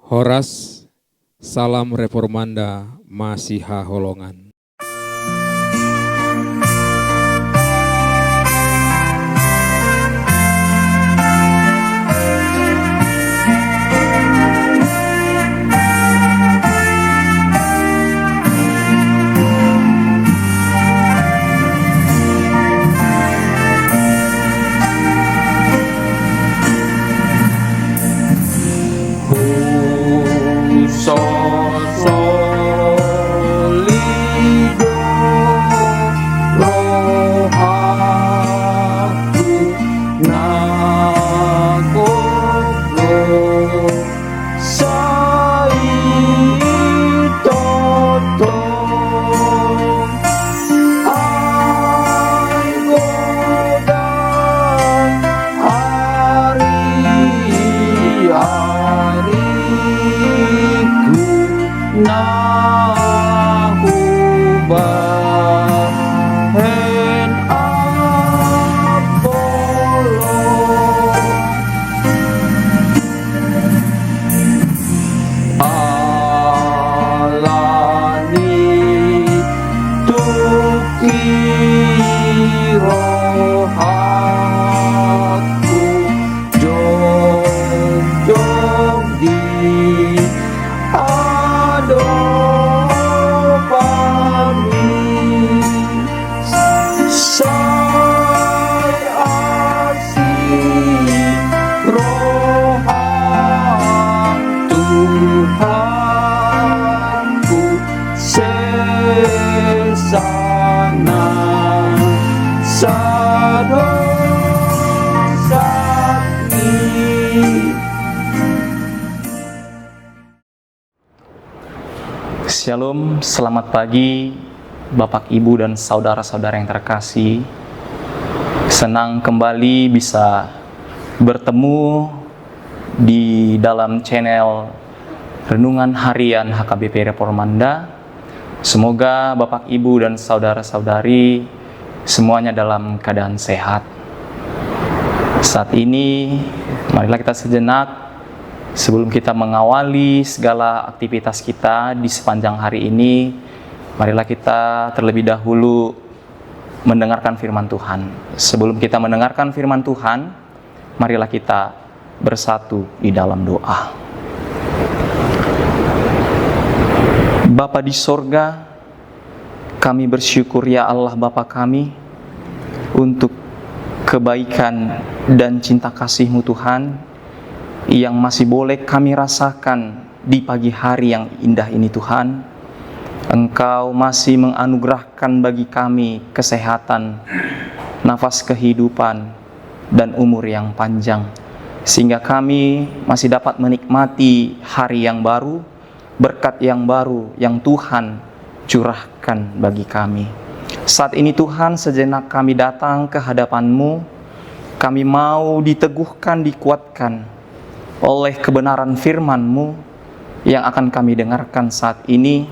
Horas, salam reformanda, Masiha Holongan. Shalom, selamat pagi Bapak, Ibu, dan saudara-saudara yang terkasih. Senang kembali bisa bertemu di dalam channel Renungan Harian HKBP Reformanda. Semoga Bapak, Ibu, dan saudara-saudari semuanya dalam keadaan sehat. Saat ini, marilah kita sejenak sebelum kita mengawali segala aktivitas kita di sepanjang hari ini, marilah kita terlebih dahulu mendengarkan firman Tuhan. Sebelum kita mendengarkan firman Tuhan, marilah kita bersatu di dalam doa. Bapa di sorga, kami bersyukur ya Allah Bapa kami untuk kebaikan dan cinta kasih-Mu Tuhan yang masih boleh kami rasakan di pagi hari yang indah ini Tuhan. Engkau masih menganugerahkan bagi kami kesehatan, nafas kehidupan, dan umur yang panjang, sehingga kami masih dapat menikmati hari yang baru, berkat yang baru yang Tuhan curahkan bagi kami. Saat ini Tuhan, sejenak kami datang ke hadapan-Mu. Kami mau diteguhkan, dikuatkan oleh kebenaran firman-Mu yang akan kami dengarkan saat ini,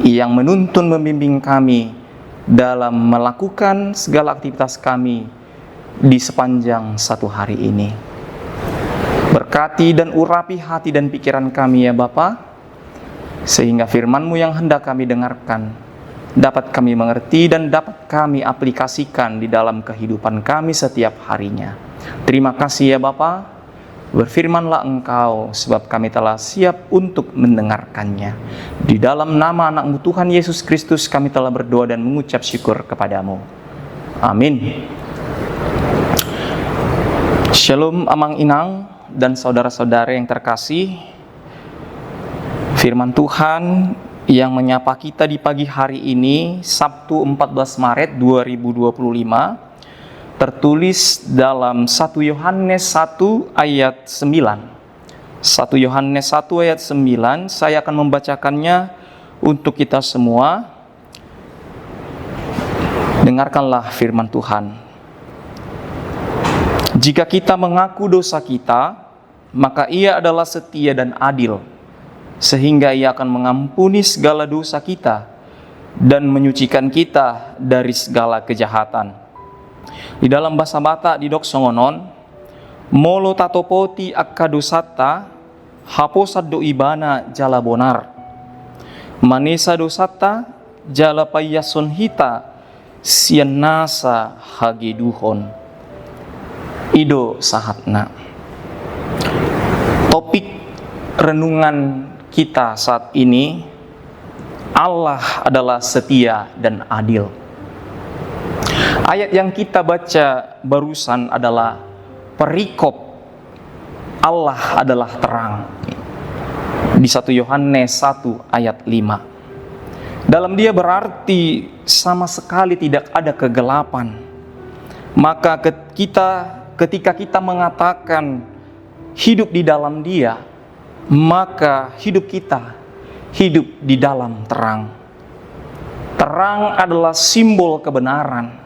yang menuntun membimbing kami dalam melakukan segala aktivitas kami di sepanjang satu hari ini. Berkati dan urapi hati dan pikiran kami ya Bapa, sehingga firman-Mu yang hendak kami dengarkan dapat kami mengerti dan dapat kami aplikasikan di dalam kehidupan kami setiap harinya. Terima kasih ya Bapa. Berfirmanlah Engkau, sebab kami telah siap untuk mendengarkannya. Di dalam nama anak-Mu Tuhan Yesus Kristus kami telah berdoa dan mengucap syukur kepadamu. Amin. Shalom Amang Inang dan saudara-saudara yang terkasih. Firman Tuhan yang menyapa kita di pagi hari ini, Sabtu 14 Maret 2025, tertulis dalam 1 Yohanes 1 ayat 9. 1 Yohanes 1 ayat 9, saya akan membacakannya untuk kita semua. Dengarkanlah firman Tuhan. Jika kita mengaku dosa kita, maka Ia adalah setia dan adil, sehingga Ia akan mengampuni segala dosa kita dan menyucikan kita dari segala kejahatan. Di dalam bahasa Batak di Dok Songonon, molo tatopoti akka dosata haposa doibana jala bonar, manesa dosata jala payason hita, sianasa hageduhon. Ido sahatna. Topik renungan kita saat ini, Allah adalah setia dan adil. Ayat yang kita baca barusan adalah perikop Allah adalah terang di 1 Yohanes 1 ayat 5. Dalam dia berarti sama sekali tidak ada kegelapan. Maka ketika kita mengatakan hidup di dalam dia, maka hidup kita hidup di dalam terang. Terang adalah simbol kebenaran,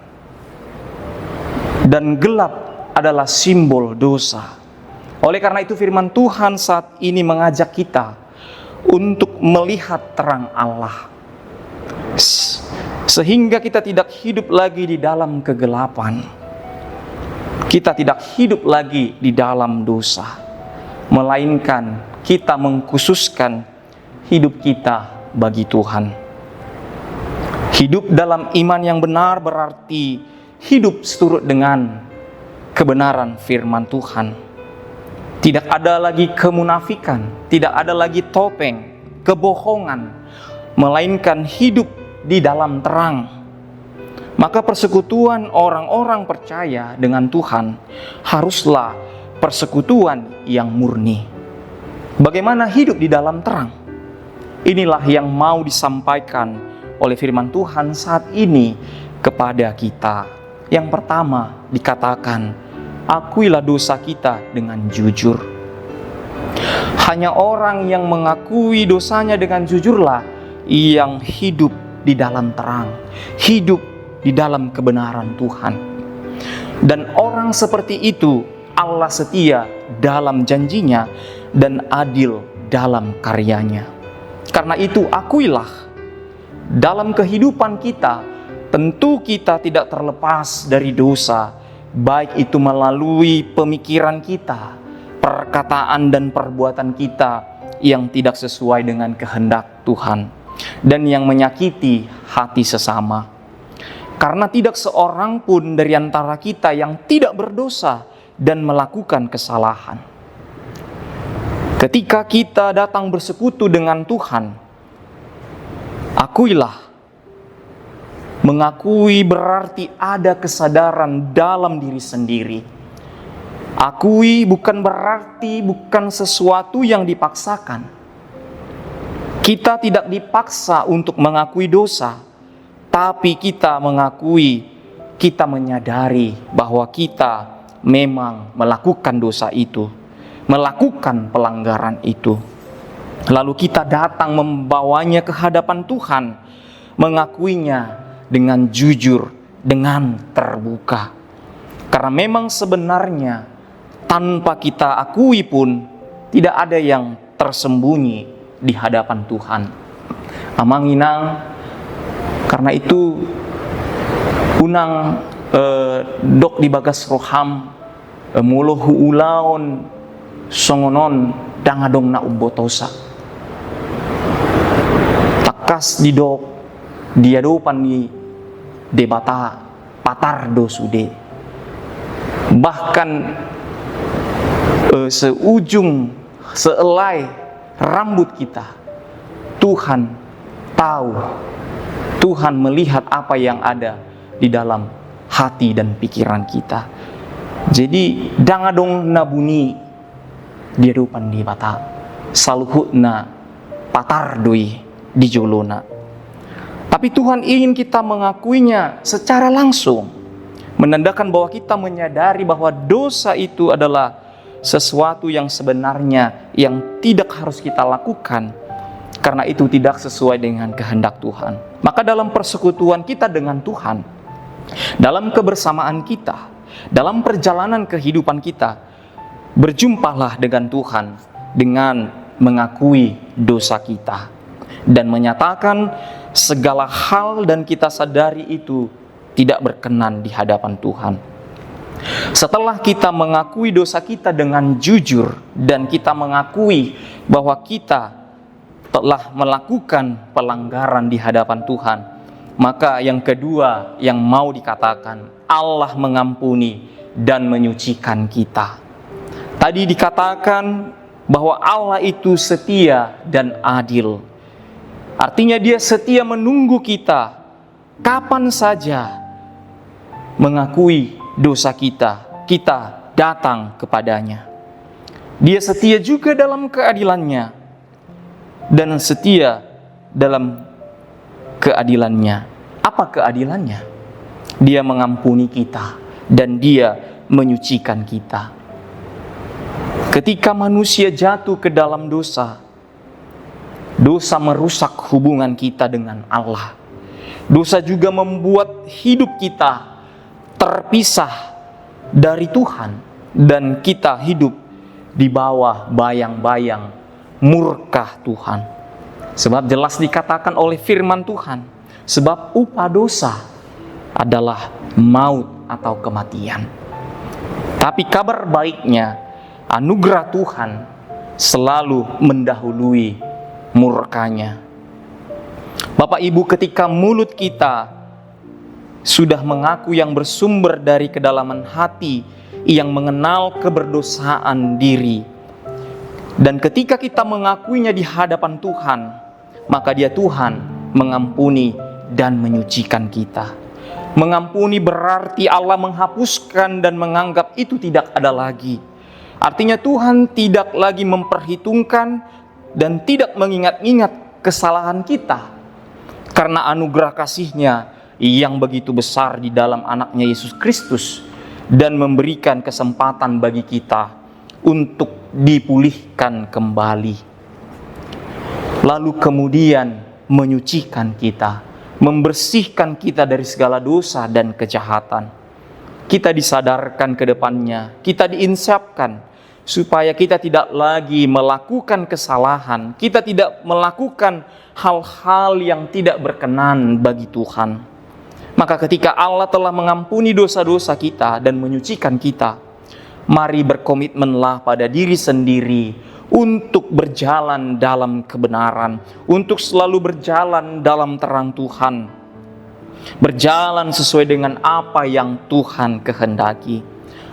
dan gelap adalah simbol dosa. Oleh karena itu firman Tuhan saat ini mengajak kita untuk melihat terang Allah, sehingga kita tidak hidup lagi di dalam kegelapan. Kita tidak hidup lagi di dalam dosa, melainkan kita mengkhususkan hidup kita bagi Tuhan. Hidup dalam iman yang benar berarti hidup seturut dengan kebenaran firman Tuhan. Tidak ada lagi kemunafikan, tidak ada lagi topeng, kebohongan, melainkan hidup di dalam terang. Maka persekutuan orang-orang percaya dengan Tuhan haruslah persekutuan yang murni. Bagaimana hidup di dalam terang? Inilah yang mau disampaikan oleh firman Tuhan saat ini kepada kita. Yang pertama dikatakan, akuilah dosa kita dengan jujur. Hanya orang yang mengakui dosanya dengan jujurlah yang hidup di dalam terang, hidup di dalam kebenaran Tuhan. Dan orang seperti itu Allah setia dalam janjinya dan adil dalam karyanya. Karena itu akuilah dalam kehidupan kita, tentu kita tidak terlepas dari dosa, baik itu melalui pemikiran kita, perkataan dan perbuatan kita yang tidak sesuai dengan kehendak Tuhan dan yang menyakiti hati sesama. Karena tidak seorang pun dari antara kita yang tidak berdosa dan melakukan kesalahan. Ketika kita datang bersekutu dengan Tuhan, akuilah. Mengakui berarti ada kesadaran dalam diri sendiri. Akui bukan berarti bukan sesuatu yang dipaksakan. Kita tidak dipaksa untuk mengakui dosa, tapi kita mengakui, kita menyadari bahwa kita memang melakukan dosa itu, melakukan pelanggaran itu. Lalu kita datang membawanya ke hadapan Tuhan, mengakuinya dengan jujur, dengan terbuka. Karena memang sebenarnya tanpa kita akui pun tidak ada yang tersembunyi di hadapan Tuhan. Amanginang, karena itu unang dok di bagas roham mulohu ulaon songonon dangadong na ubotosa. Takas di dok diadopan di debata patar dosude. Bahkan seujung seelai rambut kita, Tuhan tahu, Tuhan melihat apa yang ada di dalam hati dan pikiran kita. Jadi dangadong nabuni diadopan di bata saluhutna patar doi di jolona. Tapi Tuhan ingin kita mengakuinya secara langsung, menandakan bahwa kita menyadari bahwa dosa itu adalah sesuatu yang sebenarnya yang tidak harus kita lakukan, karena itu tidak sesuai dengan kehendak Tuhan. Maka dalam persekutuan kita dengan Tuhan, dalam kebersamaan kita, dalam perjalanan kehidupan kita, berjumpalah dengan Tuhan dengan mengakui dosa kita dan menyatakan segala hal dan kita sadari itu tidak berkenan di hadapan Tuhan. Setelah kita mengakui dosa kita dengan jujur dan kita mengakui bahwa kita telah melakukan pelanggaran di hadapan Tuhan, maka yang kedua yang mau dikatakan, Allah mengampuni dan menyucikan kita. Tadi dikatakan bahwa Allah itu setia dan adil. Artinya Dia setia menunggu kita kapan saja mengakui dosa kita, kita datang kepadanya. Dia setia juga dalam keadilannya dan setia dalam keadilannya. Apa keadilannya? Dia mengampuni kita dan Dia menyucikan kita. Ketika manusia jatuh ke dalam dosa, dosa merusak hubungan kita dengan Allah. Dosa juga membuat hidup kita terpisah dari Tuhan, dan kita hidup di bawah bayang-bayang murka Tuhan. Sebab jelas dikatakan oleh firman Tuhan, sebab upah dosa adalah maut atau kematian. Tapi kabar baiknya, anugerah Tuhan selalu mendahului murkanya. Bapak Ibu, ketika mulut kita sudah mengaku yang bersumber dari kedalaman hati, yang mengenal keberdosaan diri, dan ketika kita mengakuinya di hadapan Tuhan, maka Dia Tuhan mengampuni dan menyucikan kita. Mengampuni berarti Allah menghapuskan dan menganggap itu tidak ada lagi. Artinya Tuhan tidak lagi memperhitungkan dan tidak mengingat-ingat kesalahan kita. Karena anugerah kasih-Nya yang begitu besar di dalam anaknya Yesus Kristus, dan memberikan kesempatan bagi kita untuk dipulihkan kembali. Lalu kemudian menyucikan kita, membersihkan kita dari segala dosa dan kejahatan. Kita disadarkan ke depannya, kita diinsapkan supaya kita tidak lagi melakukan kesalahan, kita tidak melakukan hal-hal yang tidak berkenan bagi Tuhan. Maka ketika Allah telah mengampuni dosa-dosa kita dan menyucikan kita, mari berkomitmenlah pada diri sendiri untuk berjalan dalam kebenaran, untuk selalu berjalan dalam terang Tuhan, berjalan sesuai dengan apa yang Tuhan kehendaki,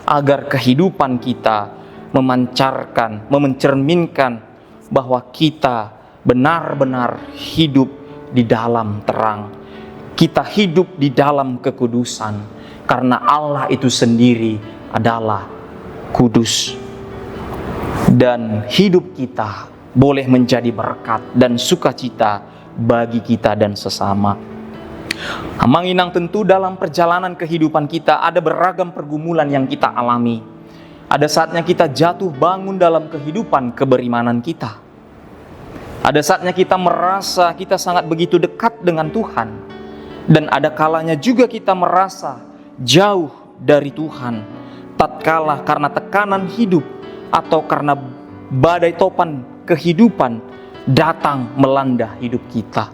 agar kehidupan kita memancarkan, mencerminkan bahwa kita benar-benar hidup di dalam terang. Kita hidup di dalam kekudusan, karena Allah itu sendiri adalah kudus. Dan hidup kita boleh menjadi berkat dan sukacita bagi kita dan sesama. Manginang tentu dalam perjalanan kehidupan kita ada beragam pergumulan yang kita alami. Ada saatnya kita jatuh bangun dalam kehidupan keberimanan kita. Ada saatnya kita merasa kita sangat begitu dekat dengan Tuhan. Dan ada kalanya juga kita merasa jauh dari Tuhan, tatkala karena tekanan hidup atau karena badai topan kehidupan datang melanda hidup kita.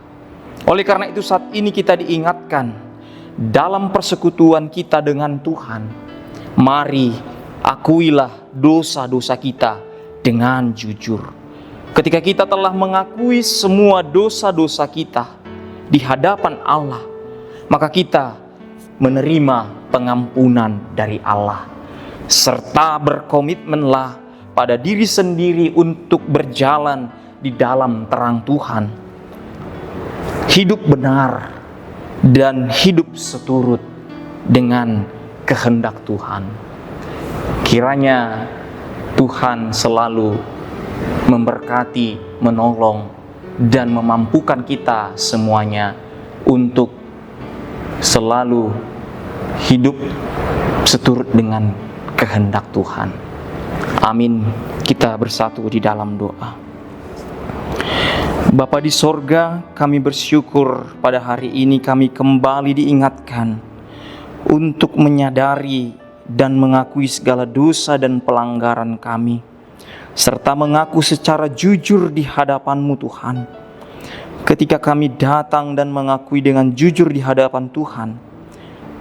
Oleh karena itu saat ini kita diingatkan dalam persekutuan kita dengan Tuhan, mari akuilah dosa-dosa kita dengan jujur. Ketika kita telah mengakui semua dosa-dosa kita di hadapan Allah, maka kita menerima pengampunan dari Allah, serta berkomitmenlah pada diri sendiri untuk berjalan di dalam terang Tuhan, hidup benar dan hidup seturut dengan kehendak Tuhan. Kiranya Tuhan selalu memberkati, menolong, dan memampukan kita semuanya untuk selalu hidup seturut dengan kehendak Tuhan. Amin. Kita bersatu di dalam doa. Bapa di sorga, kami bersyukur pada hari ini kami kembali diingatkan untuk menyadari dan mengakui segala dosa dan pelanggaran kami, serta mengaku secara jujur di hadapan-Mu Tuhan. Ketika kami datang dan mengakui dengan jujur di hadapan Tuhan,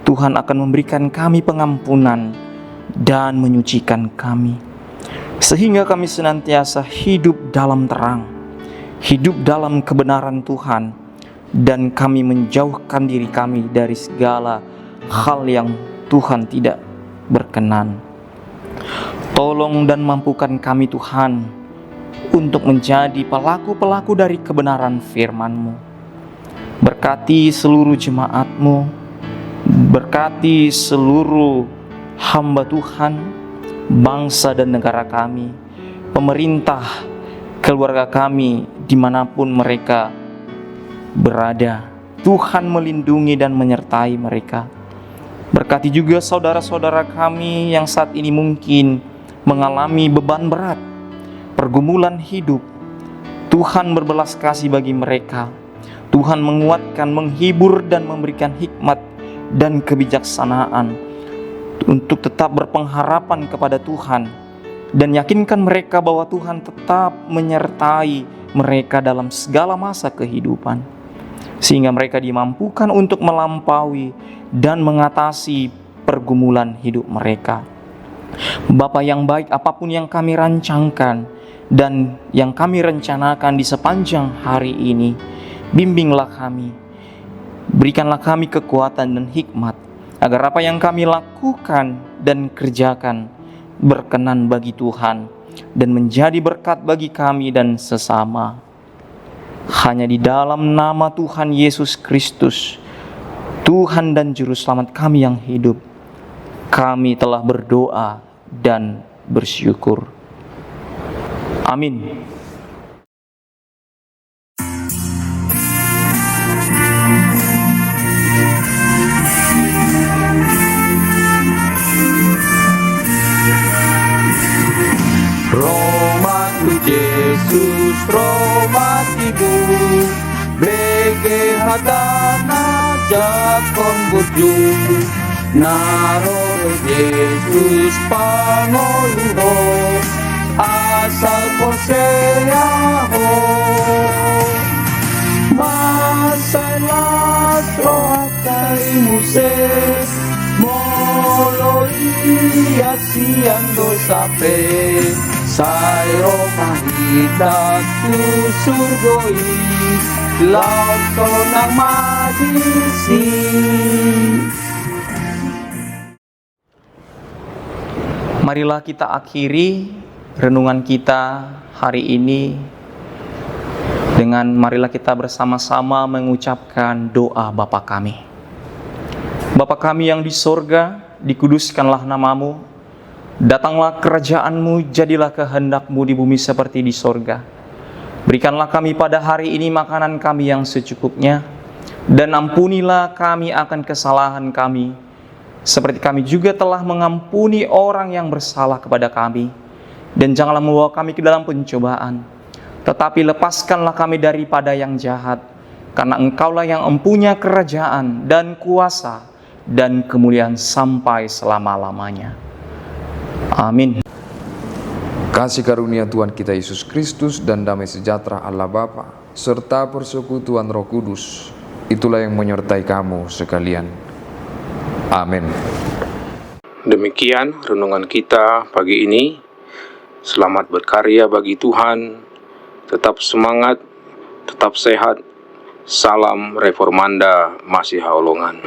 Tuhan akan memberikan kami pengampunan dan menyucikan kami. sehingga kami senantiasa hidup dalam terang, hidup dalam kebenaran Tuhan, dan kami menjauhkan diri kami dari segala hal yang Tuhan tidak berkenan. Tolong dan mampukan kami Tuhan untuk menjadi pelaku-pelaku dari kebenaran firman-Mu. Berkati seluruh jemaat-Mu, berkati seluruh hamba Tuhan, bangsa dan negara kami, pemerintah, keluarga kami, dimanapun mereka berada. Tuhan melindungi dan menyertai mereka. Berkati juga saudara-saudara kami yang saat ini mungkin mengalami beban berat, pergumulan hidup. Tuhan berbelas kasih bagi mereka. Tuhan menguatkan, menghibur, dan memberikan hikmat dan kebijaksanaan untuk tetap berpengharapan kepada Tuhan, dan yakinkan mereka bahwa Tuhan tetap menyertai mereka dalam segala masa kehidupan, sehingga mereka dimampukan untuk melampaui dan mengatasi pergumulan hidup mereka. Bapa yang baik, apapun yang kami rancangkan dan yang kami rencanakan di sepanjang hari ini, bimbinglah kami, berikanlah kami kekuatan dan hikmat, agar apa yang kami lakukan dan kerjakan berkenan bagi Tuhan dan menjadi berkat bagi kami dan sesama. Hanya di dalam nama Tuhan Yesus Kristus, Tuhan dan Juru Selamat kami yang hidup, kami telah berdoa dan bersyukur. Amin. Yesus romatibu bege hadana jakon buju naro Yesus pangoluho asal koseyaho masalah rohatai muse moloi asian dosape Sayo mahita tu surgoi Lauto ng magisi. Marilah kita akhiri renungan kita hari ini dengan marilah kita bersama-sama mengucapkan doa Bapa kami. Bapa kami yang di sorga, dikuduskanlah namamu. Datanglah kerajaan-Mu, jadilah kehendak-Mu di bumi seperti di sorga. Berikanlah kami pada hari ini makanan kami yang secukupnya, dan ampunilah kami akan kesalahan kami, seperti kami juga telah mengampuni orang yang bersalah kepada kami. Dan janganlah membawa kami ke dalam pencobaan, tetapi lepaskanlah kami daripada yang jahat, karena Engkaulah yang empunya kerajaan dan kuasa dan kemuliaan sampai selama-lamanya. Amin. Kasih karunia Tuhan kita Yesus Kristus dan damai sejahtera Allah Bapa serta persekutuan Roh Kudus, itulah yang menyertai kamu sekalian. Amin. Demikian renungan kita pagi ini. Selamat berkarya bagi Tuhan. Tetap semangat, tetap sehat. Salam Reformanda Masiha Holongan.